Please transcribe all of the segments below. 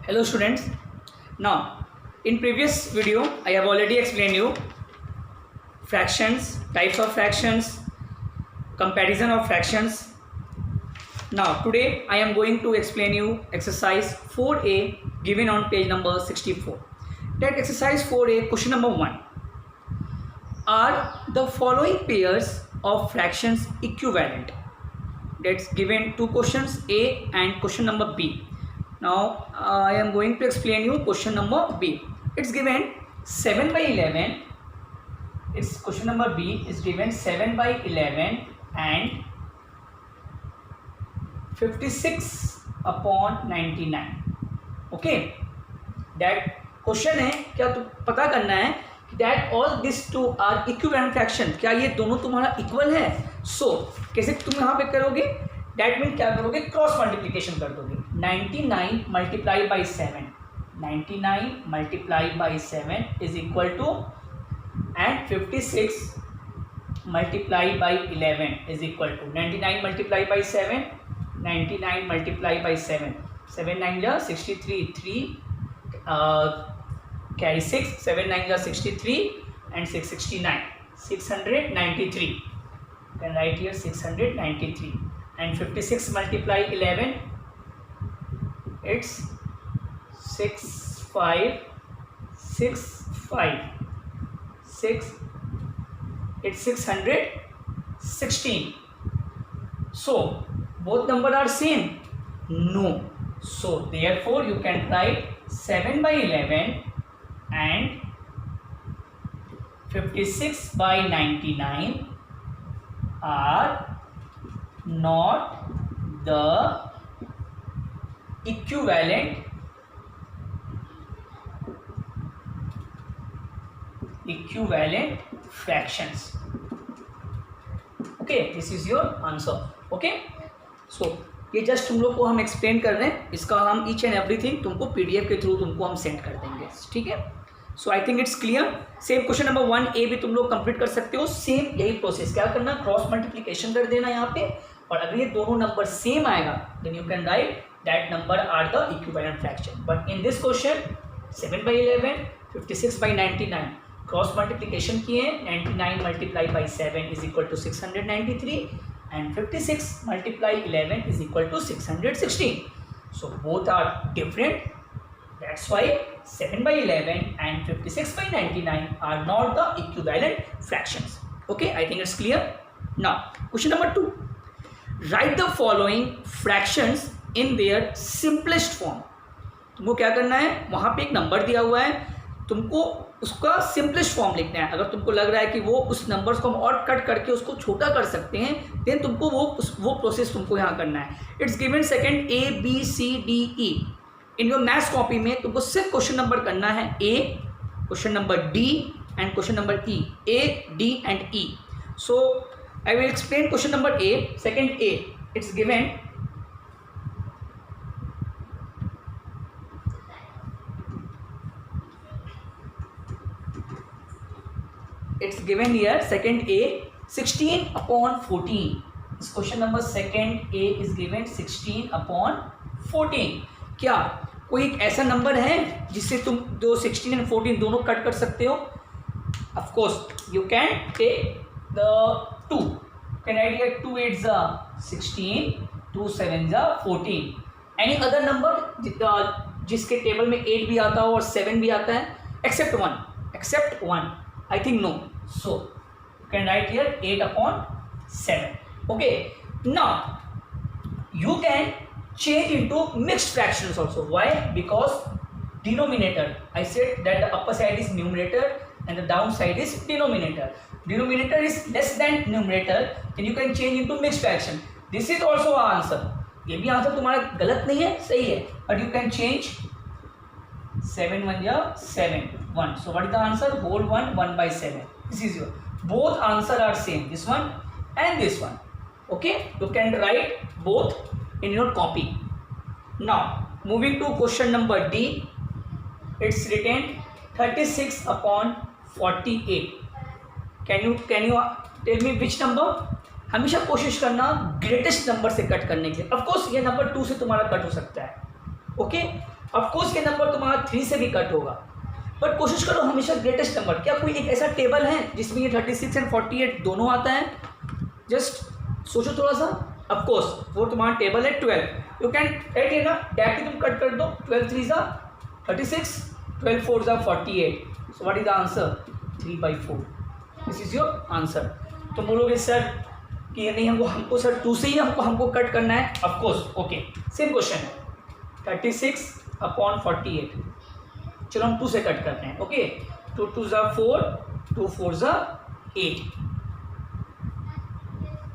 Hello students. Now in previous video I have already explained you fractions, types of fractions, comparison of fractions. Now today I am going to explain you exercise 4a given on page number 64. That exercise 4a question number 1. Are the following pairs of fractions equivalent? That's given two questions, A and question number B. Now I am going to explain you question number B. It's given 7 by 11. It's question number B is given 7 by 11 and 56 upon 99. Okay, that question है क्या तो पता करना है that all these two are equivalent fraction. क्या ये दोनों तुम्हारा इक्वल है? So कैसे तुम यहाँ पे करोगे? That means क्या करोगे? क्रॉस मल्टीप्लिकेशन कर दोगे. 99 multiply by 7. 99 multiply by 7 is equal to and 56 multiply by 11 is equal to 99 multiply by 7. 99 multiply by 7. 7 9 जा 63 3 carry 6. 7 9 जा 63 and 669 693. You can write here 693 and 56 multiply 11. It's 6565 6. It's 616. So both number are same? No. So therefore you can write 7 by 11 and 56 by 99 are not the equivalent fractions. Okay, this is your answer. Okay, so ये just तुम लोग को हम explain कर रहे हैं. इसका हम ईच एंड एवरीथिंग तुमको पीडीएफ के थ्रू तुमको हम सेंड कर देंगे. ठीक है, so I think it's clear. Same question number 1a भी तुम लोग कंप्लीट कर सकते हो. सेम यही प्रोसेस, क्या करना, क्रॉस मल्टीप्लिकेशन कर देना यहाँ पे, और अगर ये दोनों नंबर सेम आएगा then you can write that number are the equivalent fraction. But in this question 7 by 11 56 by 99 cross multiplication किए. 99 multiply by 7 is equal to 693 and 56 multiply 11 is equal to 616. So both are different. That's why 7 by 11 and 56 by 99 are not the equivalent fractions. Okay, I think it's clear. Now question number 2. Write the following fractions in their simplest form. तुमको क्या करना है, वहाँ पे एक number दिया हुआ है, तुमको उसका सिंपलेस्ट फॉर्म लिखना है. अगर तुमको लग रहा है कि वो उस नंबर्स को हम और कट करके उसको छोटा कर सकते हैं देन तुमको वो प्रोसेस तुमको यहाँ करना है. It's given second ABCDE. In your maths copy में तुमको सिर्फ क्वेश्चन नंबर करना है A, question number D and question number E. A, D and E. So I will explain question number A. Second A, it's given it's given here second A 16 upon 14. This question number second A is given 16 upon 14. क्या कोई एक ऐसा number है जिससे तुम दो 16 and 14 दोनों cut कर सकते हो? Of course you can take the 2. Can write here 2 8s are 16, 2 7s are 14. Any other number जिसके टेबल में 8 भी आता हो और 7 भी आता है except one. I think no. So you can write here 8 upon 7. Okay. Now you can change into mixed fractions also. Why? Because denominator. I said that the upper side is numerator and the down side is denominator. Denominator is less than numerator. Then you can change into mixed fraction. This is also our answer. ये भी answer तुम्हारा गलत नहीं है, सही है. But you can change 7 1 ja 7 1. So what is the answer? Whole 1 by 7. This is your, both answer are same, this one and this one. Okay, you can write both in your copy. Now moving to question number D. It's written 36 upon 48. Can you tell me which number? हमेशा कोशिश करना greatest number से cut करने के लिए. Of course ये number 2 से तुम्हारा कट हो सकता है. ओके, ऑफकोर्स ये नंबर तुम्हारा 3 से भी कट होगा, बट कोशिश करो हमेशा ग्रेटेस्ट नंबर। क्या कोई एक ऐसा टेबल है जिसमें ये 36 एंड 48 दोनों आता है? जस्ट सोचो थोड़ा सा। ऑफकोर्स वो तुम्हारा टेबल है 12, यू कैन एट ये ना डायरेक्टली तुम कट कर दो। 12 3 ज़ा 36, 12 4 ज़ा 48। So what is the answer? 3/4। This is your answer. तो बोलोगे सर कि ये नहीं, हमको सर 2 से ही हमको कट करना है। ऑफकोर्स ओके, सेम क्वेश्चन है 36/48। चलो हम 2 से कट करते हैं। ओके, 2 2 ज़ा 4, 2 4 ज़ा 8,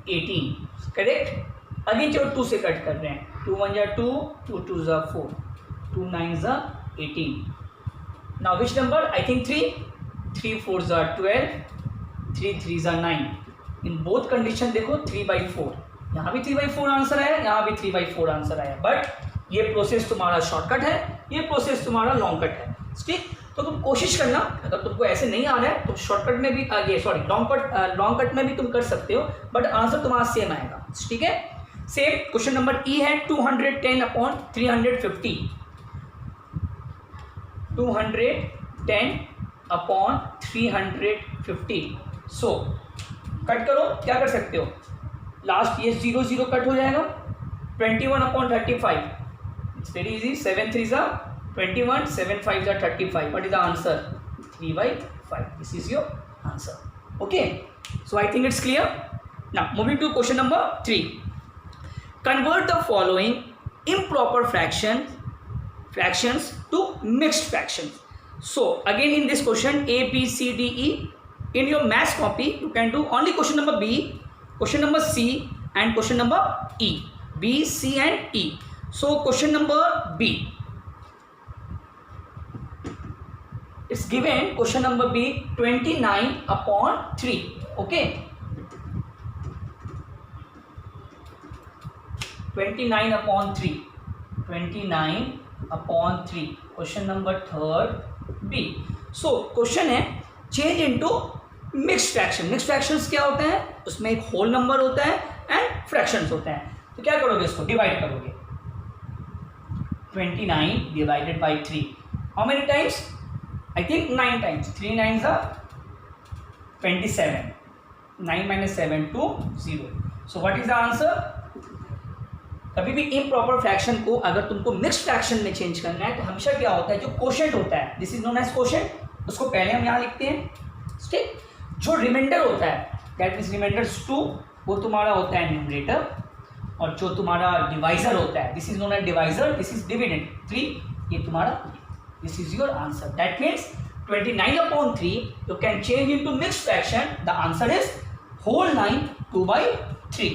18 करेक्ट। अगेन चलो 2 से कट कर रहे हैं। 2 1 ज़ा 2, 2 2 ज़ा 4, 2 9 ज़ा 18। Now which number? I think 3। 3 4 ज़ा 12, 3 3 ज़ा 9। इन बोथ कंडीशन देखो 3/4। यहाँ भी 3/4 आंसर आया, यहाँ भी 3/4 आंसर आया। बट ये प्रोसेस तुम्हारा शॉर्टकट है, ये प्रोसेस तुम्हारा लॉन्ग कट है। ठीक, तो तुम कोशिश करना, अगर तुमको ऐसे नहीं आ रहा है तो शॉर्टकट में भी लॉन्ग कट में भी तुम कर सकते हो, बट आंसर तुम्हारा सेम आएगा। ठीक है, सेम क्वेश्चन नंबर ई है 210/350। 210/350। सो कट करो, क्या कर सकते हो? लास्ट ये 0 0 कट हो जाएगा। 21/35। It's very easy. 7 3 ज़ा 21, 7 5 ज़ा 35। What is the answer? 3/5। This is your answer. Okay, so I think it's clear. Now moving to question number 3। Convert the following improper fractions to mixed fractions. So again in this question A, B, C, D, E. In your maths copy you can do only question number B, question number C and question number E. B, C and E. So question number B. It's given question number B 29/3. Okay, 29/3. 29/3 question number 3 B. So question है change into mixed fraction. Mixed fractions क्या होते हैं? उसमें एक whole number होता है and fractions होते हैं। तो क्या करोगे? इसको डिवाइड करोगे। 29 divided by 3 how many times? I think 9 times. 3 9 ज़ा 27, 9 - 7 2 0। So what is the answer? कभी भी इम्प्रॉपर फ्रैक्शन को अगर तुमको मिक्स्ड फ्रैक्शन में चेंज करना है तो हमेशा क्या होता है, जो कोशेंट होता है, this is known as quotient, उसको पहले हम यहाँ लिखते हैं। ठीक, जो रिमाइंडर होता है दैट मीन्स रिमाइंडर्स 2, वो तुम्हारा होता है न्यूमरेटर, और जो तुम्हारा डिवाइजर होता है this is known as divisor, this is dividend 3, ये तुम्हारा, this is your answer. That means 29/3 you can change into mixed fraction. The answer is whole 9 2/3.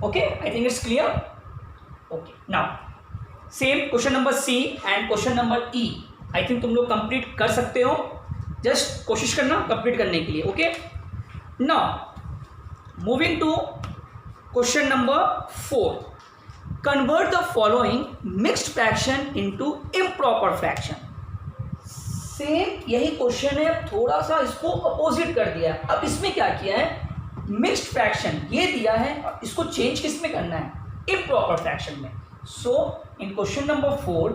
Okay, I think it's clear. Okay, now same question number C and question number E. I think तुम लोग complete कर सकते हो, just कोशिश करना complete करने के लिए। Okay, now moving to question number 4. Convert the following mixed fraction into improper fraction. Same यही क्वेश्चन है, थोड़ा सा इसको अपोजिट कर दिया है। अब इसमें क्या किया है? मिक्स्ड फ्रैक्शन ये दिया है और इसको चेंज किस में करना है? इम्प्रॉपर फ्रैक्शन में। So in question number 4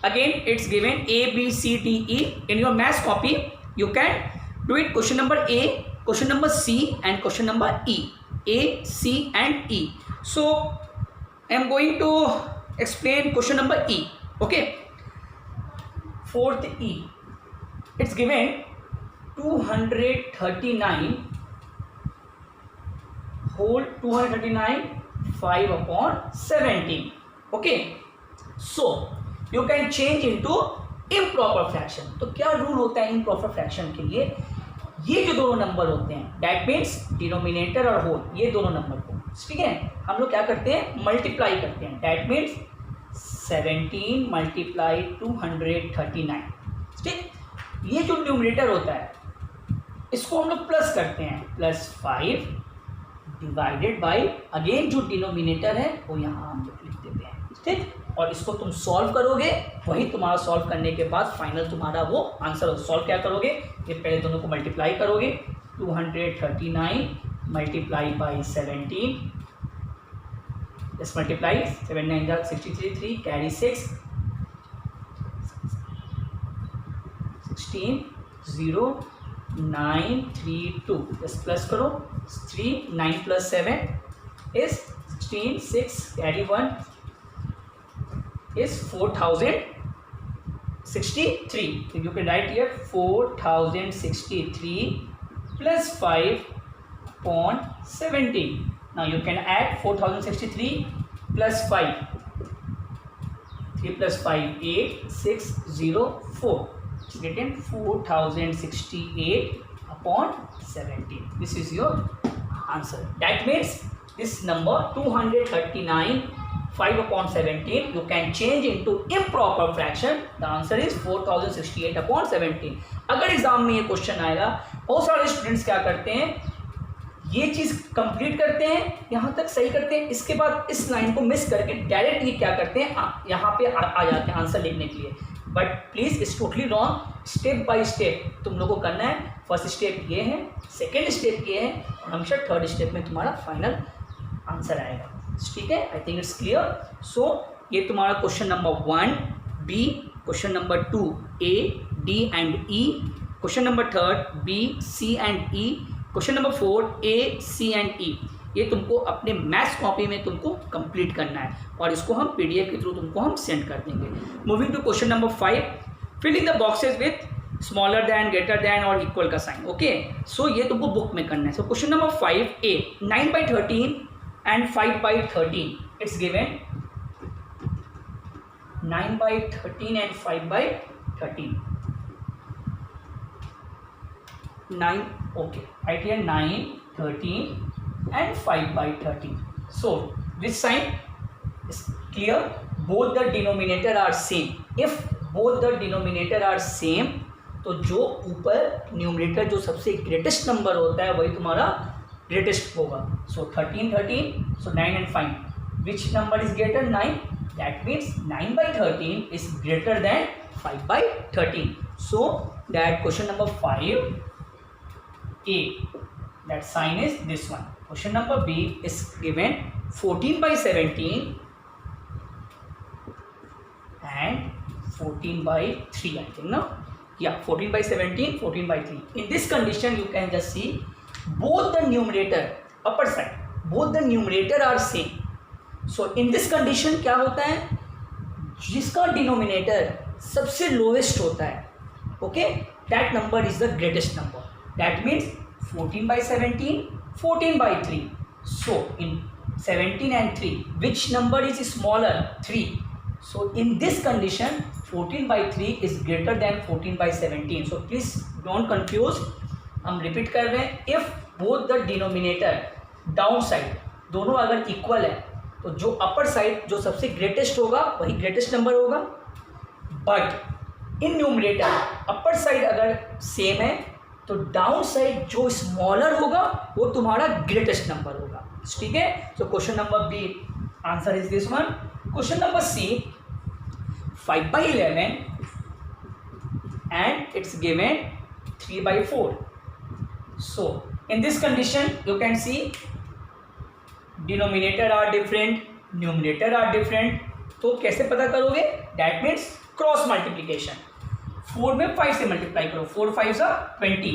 again it's given A, B, C, D, E. In your maths copy you can do it question number A, question number C and question number E. A, C and E. So I am going to explain question number E. Okay, 4th E. It's given 239 whole 239 5/17. Okay, so you can change into improper fraction. तो क्या rule होता है improper fraction के लिए? ये जो दोनों number होते हैं that means डिनोमिनेटर और होल, ये दोनों नंबर को, ठीक है, हम लोग क्या करते हैं? मल्टीप्लाई करते हैं। that means 17 × 239. ठीक, ये जो न्यूमरेटर होता है इसको हम लोग प्लस करते हैं, +5 डिवाइडेड बाई अगेन जो डिनोमिनेटर है वो यहाँ हम लोग लिख देते हैं। ठीक, और इसको तुम सॉल्व करोगे, वही तुम्हारा सॉल्व करने के बाद फाइनल तुम्हारा वो आंसर। सॉल्व क्या करोगे? ये पहले दोनों को मल्टीप्लाई करोगे। 239 multiply by 17, let's multiply 7 9 63, 3 carry 6, 16,0,932 बस प्लस करो 3 9 + 7 is 16 6 carry 1 is 4,063. So you can write here 4,063 plus 5 upon 17. Now you can add 4,063 plus 5. 3 plus 5 8 604. It's getting 4,068 upon 17. This is your answer. That means this number 239 5 upon 17 you can change into improper fraction. The answer is 4,068 upon 17. अगर exam में ये question आएगा, बहुत सारे students क्या करते हैं, ये चीज़ कंप्लीट करते हैं, यहाँ तक सही करते हैं, इसके बाद इस लाइन को मिस करके डायरेक्ट ये क्या करते हैं, यहाँ पे आ जाते हैं आंसर लिखने के लिए. But please it's totally wrong. Step by step तुम लोगों को करना है. फर्स्ट स्टेप ये है, सेकेंड स्टेप ये है, और हमेशा थर्ड स्टेप में तुम्हारा फाइनल आंसर आएगा. ठीक है, I think it's clear. So ये तुम्हारा question number 1 B, question number 2 A D and E, question number 3 B C and E, question number 4 A C and E. ये तुमको अपने मैथ्स कॉपी में तुमको कंप्लीट करना है और इसको हम पीडीएफ के थ्रू तुमको हम सेंड कर देंगे. Moving to question number 5, fill in the boxes with smaller than, greater than और इक्वल का साइन. ओके, सो ये तुमको बुक में करना है. So question number 5 A 9/13 and 5/13. It's given 9/13 and 5/13. 9, okay, right here 9, 13 and 5/13. So this sign is clear. Both the denominator are same. If both the denominator are same, तो जो ऊपर numerator जो सबसे ग्रेटेस्ट नंबर होता है वही तुम्हारा greatest होगा. सो 13 13, सो 9 and 5. Which number is greater? 9. That means 9/13 is greater than 5/13. So that question number 5 A, that sign is this one. Question number B is given 14/17 and 14/3. I think, no? Yeah, 14/17, 14/3. In this condition you can just see both the numerator upper side, both the numerator are same. So in this condition क्या होता है, जिसका denominator सबसे lowest होता है, okay, that number is the greatest number. That means 14/17, 14/3. So in 17 and 3, which number is smaller? 3. So in this condition 14/3 is greater than 14/17. So please don't confuse. हम repeat कर रहे हैं. If both the denominator down side दोनों अगर equal है तो जो upper side जो सबसे ग्रेटेस्ट होगा वही ग्रेटेस्ट नंबर होगा. But in numerator upper side अगर सेम है तो डाउन साइड जो स्मॉलर होगा वो तुम्हारा ग्रेटेस्ट नंबर होगा. ठीक है. So question number B answer is this one. Question number C 5/11 and it's given 3/4. So in this condition you can see denominator are different, numerator are different. तो कैसे पता करोगे? That means cross multiplication. 4 में 5 से multiply करो, 4 5 20.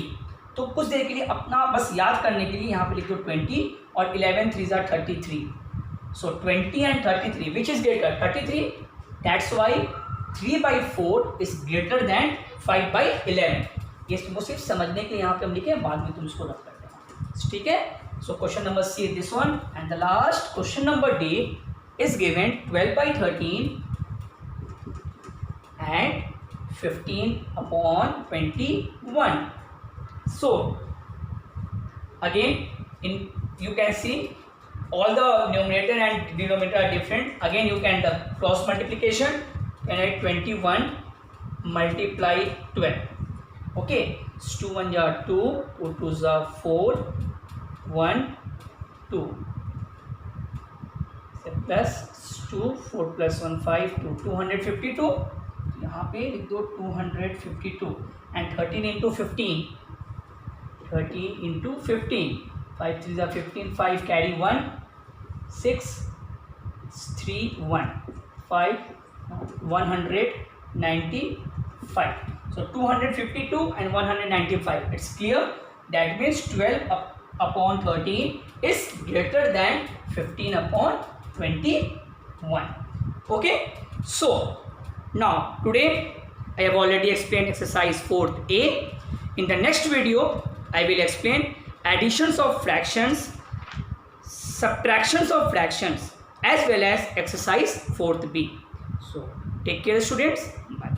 तो कुछ देर के लिए अपना बस याद करने के लिए यहाँ पे लिख दो 20 और 11 3 33. So 20 and 33 which is greater? 33. That's why 3/4 is greater than 5/11. ये तुमको सिर्फ समझने के लिए यहाँ पे हम लिखे, बाद में तुम इसको रख कर देना. ठीक है. So question number C is this one and the last question number D is given 12/13 and 15/21. So again in you can see all the numerator and denominator are different. Again you can the cross multiplication and write 21 multiply 12. Okay, 2 1 are 2, 2 2 are 4, 1 2. So plus 2, 4 plus 1 5, 2 252. यहाँ पे लिख दो 252 and 13 into 15. 13 into 15. 5 3 are 15. 5 carry 1. 6 3 1 5 195. So So 252 and 195. It's clear. That means 12 upon 13 is greater than 15 upon 21. Okay. So now today I have already explained exercise 4th A. In the next video I will explain additions of fractions, subtractions of fractions, as well as exercise 4th B. So take care students. Bye.